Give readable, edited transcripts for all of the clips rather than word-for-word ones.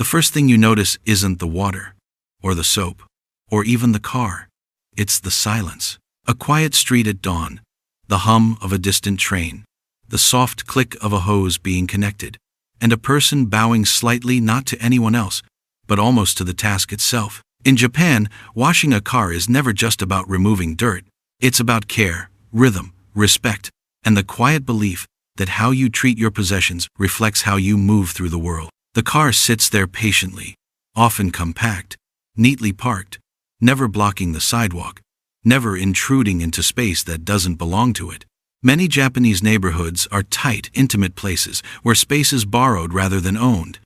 The first thing you notice isn't the water, or the soap, or even the car. It's the silence. A quiet street at dawn, the hum of a distant train, the soft click of a hose being connected, and a person bowing slightly not to anyone else, but almost to the task itself. In Japan, washing a car is never just about removing dirt. It's about care, rhythm, respect, and the quiet belief that how you treat your possessions reflects how you move through the world. The car sits there patiently, often compact, neatly parked, never blocking the sidewalk, never intruding into space that doesn't belong to it. Many Japanese neighborhoods are tight, intimate places where space is borrowed rather than owned.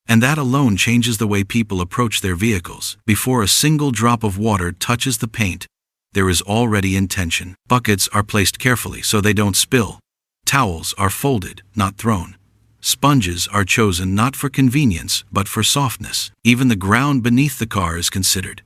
And that alone changes the way people approach their vehicles. Before a single drop of water touches the paint, there is already intention. Buckets are placed carefully so they don't spill. Towels are folded, not thrown. Sponges are chosen not for convenience, but for softness. Even the ground beneath the car is considered,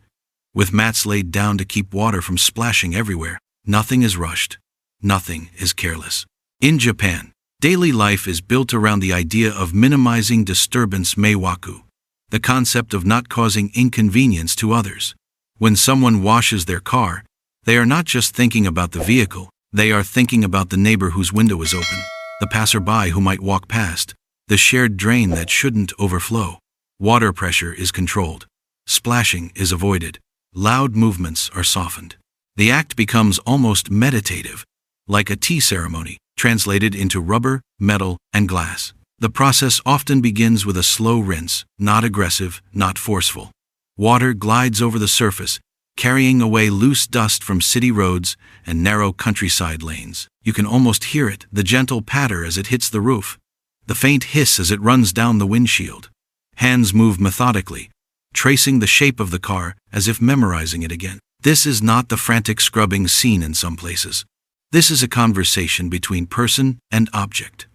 with mats laid down to keep water from splashing everywhere. Nothing is rushed. Nothing is careless. In Japan, daily life is built around the idea of minimizing disturbance meiwaku, the concept of not causing inconvenience to others. When someone washes their car, they are not just thinking about the vehicle, they are thinking about the neighbor whose window is open, the passerby who might walk past, the shared drain that shouldn't overflow. Water pressure is controlled. Splashing is avoided. Loud movements are softened. The act becomes almost meditative, like a tea ceremony, translated into rubber, metal, and glass. The process often begins with a slow rinse, not aggressive, not forceful. Water glides over the surface, carrying away loose dust from city roads and narrow countryside lanes. You can almost hear it, the gentle patter as it hits the roof, the faint hiss as it runs down the windshield. Hands move methodically, tracing the shape of the car as if memorizing it again. This is not the frantic scrubbing seen in some places. This is a conversation between person and object.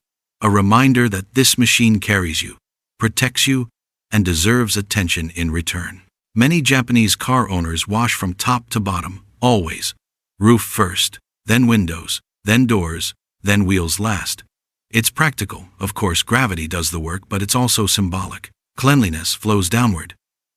A reminder that this machine carries you, protects you, and deserves attention in return. Many Japanese car owners wash from top to bottom, always. Roof first, then windows, then doors, then wheels last. It's practical, of course gravity does the work, but it's also symbolic. Cleanliness flows downward.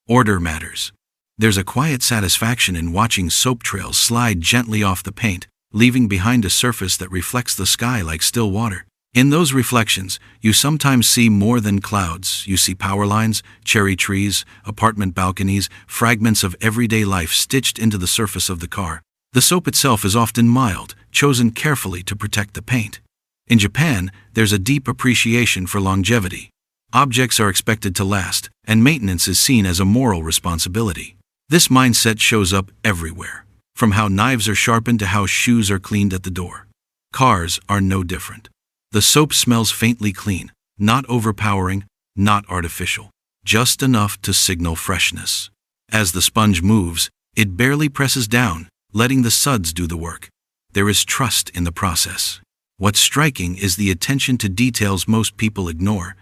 Order matters. There's a quiet satisfaction in watching soap trails slide gently off the paint, leaving behind a surface that reflects the sky like still water. In those reflections, you sometimes see more than clouds. You see power lines, cherry trees, apartment balconies, fragments of everyday life stitched into the surface of the car. The soap itself is often mild, chosen carefully to protect the paint. In Japan, there's a deep appreciation for longevity. Objects are expected to last, and maintenance is seen as a moral responsibility. This mindset shows up everywhere, from how knives are sharpened to how shoes are cleaned at the door. Cars are no different. The soap smells faintly clean, not overpowering, not artificial, just enough to signal freshness. As the sponge moves, it barely presses down, letting the suds do the work. There is trust in the process. What's striking is the attention to details most people ignore.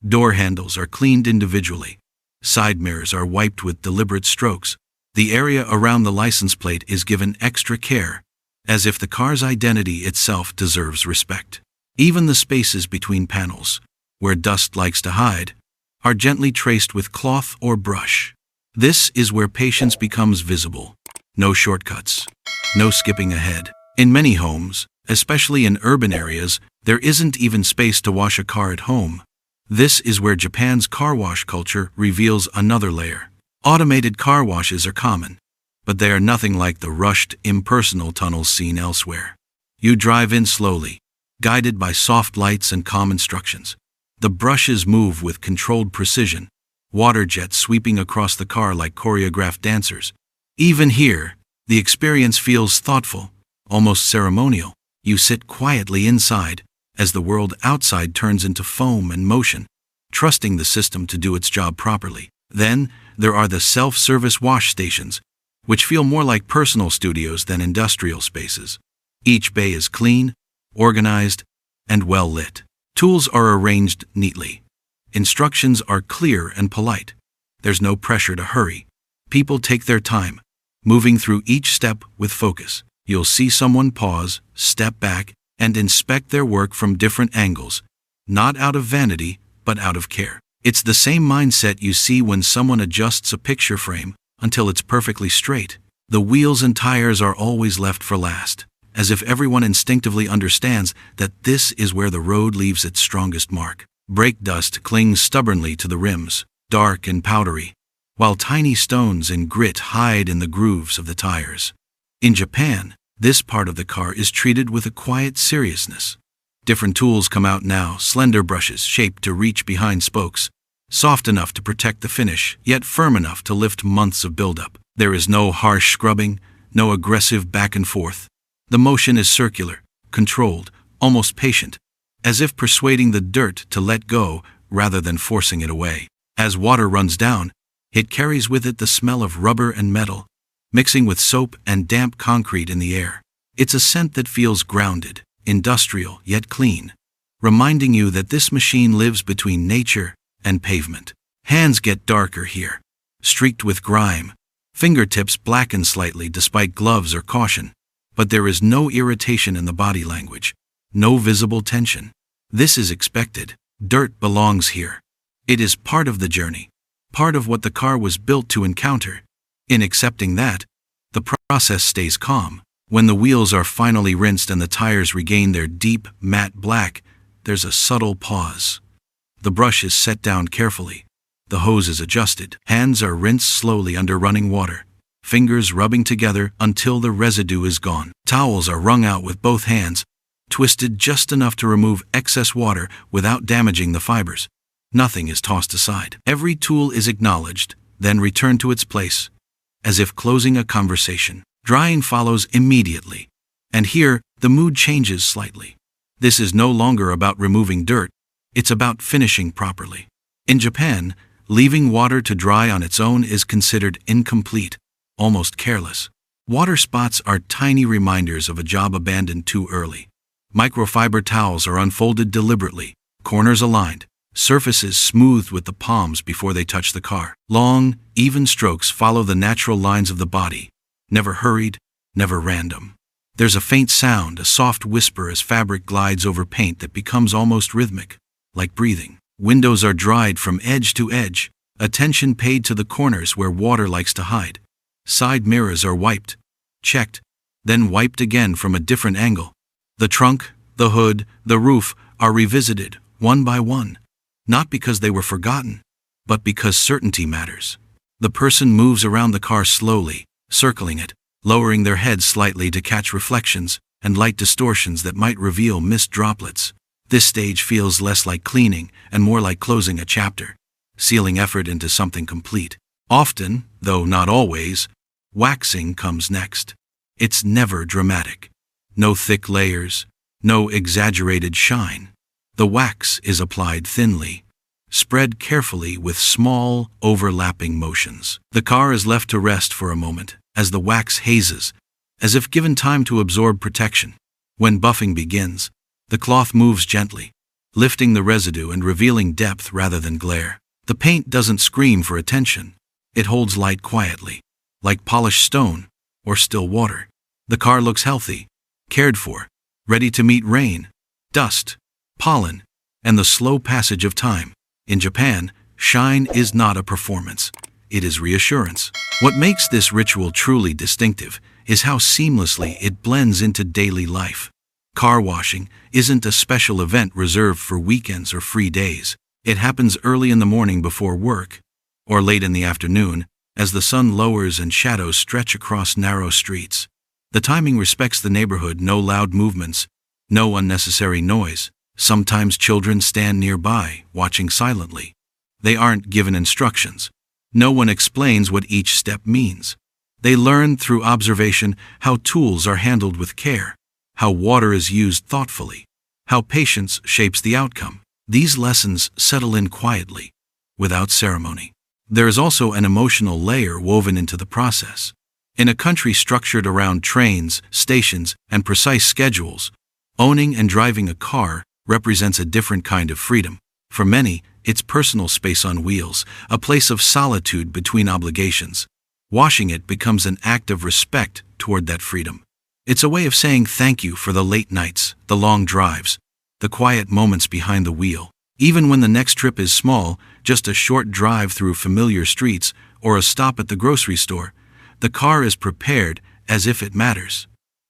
Door handles are cleaned individually. Side mirrors are wiped with deliberate strokes. The area around the license plate is given extra care, as if the car's identity itself deserves respect. Even the spaces between panels, where dust likes to hide, are gently traced with cloth or brush. This is where patience becomes visible. No shortcuts. No skipping ahead. In many homes, especially in urban areas, there isn't even space to wash a car at home. This is where Japan's car wash culture reveals another layer. Automated car washes are common, but they are nothing like the rushed, impersonal tunnels seen elsewhere. You drive in slowly, guided by soft lights and calm instructions. The brushes move with controlled precision, water jets sweeping across the car like choreographed dancers. Even here, the experience feels thoughtful, almost ceremonial. You sit quietly inside, as the world outside turns into foam and motion, trusting the system to do its job properly. Then, there are the self-service wash stations, which feel more like personal studios than industrial spaces. Each bay is clean, organized, and well lit. Tools are arranged neatly. Instructions are clear and polite. There's no pressure to hurry. People take their time, moving through each step with focus. You'll see someone pause, step back, and inspect their work from different angles, not out of vanity, but out of care. It's the same mindset you see when someone adjusts a picture frame until it's perfectly straight. The wheels and tires are always left for last, as if everyone instinctively understands that this is where the road leaves its strongest mark. Brake dust clings stubbornly to the rims, dark and powdery, while tiny stones and grit hide in the grooves of the tires. In Japan, this part of the car is treated with a quiet seriousness. Different tools come out now, slender brushes shaped to reach behind spokes, soft enough to protect the finish, yet firm enough to lift months of buildup. There is no harsh scrubbing, no aggressive back and forth. The motion is circular, controlled, almost patient, as if persuading the dirt to let go rather than forcing it away. As water runs down, it carries with it the smell of rubber and metal, mixing with soap and damp concrete in the air. It's a scent that feels grounded, industrial, yet clean, reminding you that this machine lives between nature and pavement. Hands get darker here, streaked with grime. Fingertips blacken slightly despite gloves or caution, but there is no irritation in the body language, no visible tension. This is expected. Dirt belongs here. It is part of the journey, part of what the car was built to encounter. In accepting that, the process stays calm. When the wheels are finally rinsed and the tires regain their deep, matte black, there's a subtle pause. The brush is set down carefully. The hose is adjusted. Hands are rinsed slowly under running water, fingers rubbing together until the residue is gone. Towels are wrung out with both hands, twisted just enough to remove excess water without damaging the fibers. Nothing is tossed aside. Every tool is acknowledged, then returned to its place, as if closing a conversation. Drying follows immediately. And here, the mood changes slightly. This is no longer about removing dirt, it's about finishing properly. In Japan, leaving water to dry on its own is considered incomplete, almost careless. Water spots are tiny reminders of a job abandoned too early. Microfiber towels are unfolded deliberately, corners aligned, surfaces smoothed with the palms before they touch the car. Long, even strokes follow the natural lines of the body, never hurried, never random. There's a faint sound, a soft whisper as fabric glides over paint that becomes almost rhythmic, like breathing. Windows are dried from edge to edge, attention paid to the corners where water likes to hide. Side mirrors are wiped, checked, then wiped again from a different angle. The trunk, the hood, the roof are revisited, one by one, not because they were forgotten, but because certainty matters. The person moves around the car slowly, circling it, lowering their head slightly to catch reflections and light distortions that might reveal mist droplets. This stage feels less like cleaning and more like closing a chapter, sealing effort into something complete. Often, though not always, waxing comes next. It's never dramatic. No thick layers, no exaggerated shine. The wax is applied thinly, spread carefully with small, overlapping motions. The car is left to rest for a moment as the wax hazes, as if given time to absorb protection. When buffing begins, the cloth moves gently, lifting the residue and revealing depth rather than glare. The paint doesn't scream for attention. It holds light quietly, like polished stone or still water. The car looks healthy, cared for, ready to meet rain, dust, pollen, and the slow passage of time. In Japan, shine is not a performance. It is reassurance. What makes this ritual truly distinctive is how seamlessly it blends into daily life. Car washing isn't a special event reserved for weekends or free days. It happens early in the morning before work, or late in the afternoon, as the sun lowers and shadows stretch across narrow streets. The timing respects the neighborhood, no loud movements, no unnecessary noise. Sometimes children stand nearby, watching silently. They aren't given instructions. No one explains what each step means. They learn through observation how tools are handled with care, how water is used thoughtfully, how patience shapes the outcome. These lessons settle in quietly, without ceremony. There is also an emotional layer woven into the process. In a country structured around trains, stations, and precise schedules, owning and driving a car represents a different kind of freedom. For many, it's personal space on wheels, a place of solitude between obligations. Washing it becomes an act of respect toward that freedom. It's a way of saying thank you for the late nights, the long drives, the quiet moments behind the wheel. Even when the next trip is small, just a short drive through familiar streets or a stop at the grocery store, the car is prepared as if it matters.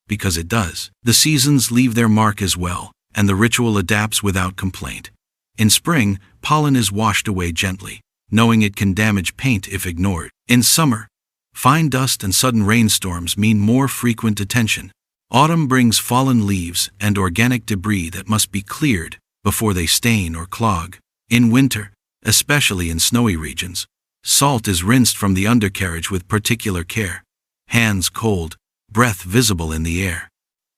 Because it does. The seasons leave their mark as well, and the ritual adapts without complaint. In spring, pollen is washed away gently, knowing it can damage paint if ignored. In summer, fine dust and sudden rainstorms mean more frequent attention. Autumn brings fallen leaves and organic debris that must be cleared before they stain or clog. In winter, especially in snowy regions, salt is rinsed from the undercarriage with particular care. Hands cold, breath visible in the air.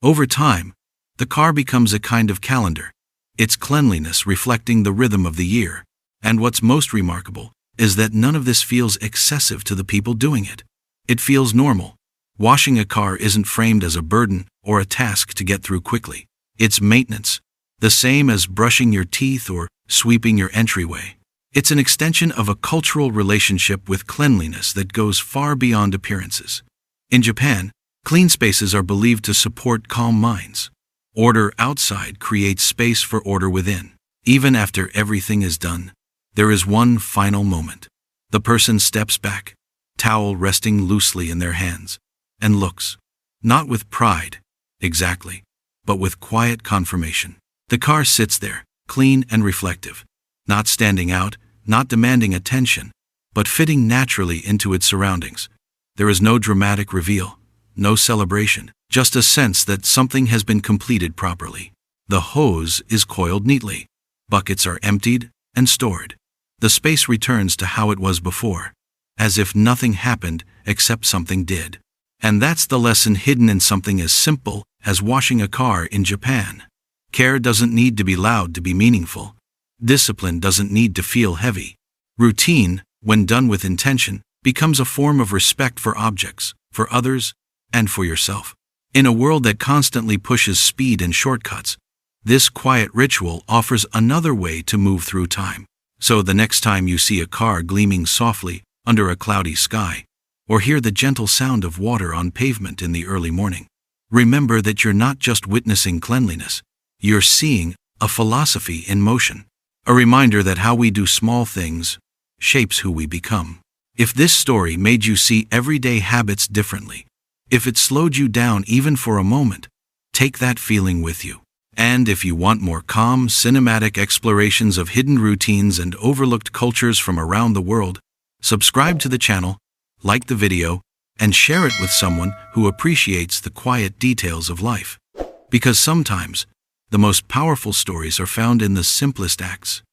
Over time, the car becomes a kind of calendar, its cleanliness reflecting the rhythm of the year. And what's most remarkable is that none of this feels excessive to the people doing it. It feels normal. Washing a car isn't framed as a burden or a task to get through quickly. It's maintenance, the same as brushing your teeth or sweeping your entryway. It's an extension of a cultural relationship with cleanliness that goes far beyond appearances. In Japan, clean spaces are believed to support calm minds. Order outside creates space for order within. Even after everything is done, there is one final moment. The person steps back, towel resting loosely in their hands, and looks. Not with pride, exactly, but with quiet confirmation. The car sits there, clean and reflective, not standing out, not demanding attention, but fitting naturally into its surroundings. There is no dramatic reveal, no celebration, just a sense that something has been completed properly. The hose is coiled neatly. Buckets are emptied and stored. The space returns to how it was before, as if nothing happened except something did. And that's the lesson hidden in something as simple as washing a car in Japan. Care doesn't need to be loud to be meaningful. Discipline doesn't need to feel heavy. Routine, when done with intention, becomes a form of respect for objects, for others, and for yourself. In a world that constantly pushes speed and shortcuts, this quiet ritual offers another way to move through time. So the next time you see a car gleaming softly under a cloudy sky, or hear the gentle sound of water on pavement in the early morning, remember that you're not just witnessing cleanliness, you're seeing a philosophy in motion. A reminder that how we do small things shapes who we become. If this story made you see everyday habits differently, if it slowed you down even for a moment, take that feeling with you. And if you want more calm, cinematic explorations of hidden routines and overlooked cultures from around the world, subscribe to the channel, like the video, and share it with someone who appreciates the quiet details of life. Because sometimes, the most powerful stories are found in the simplest acts.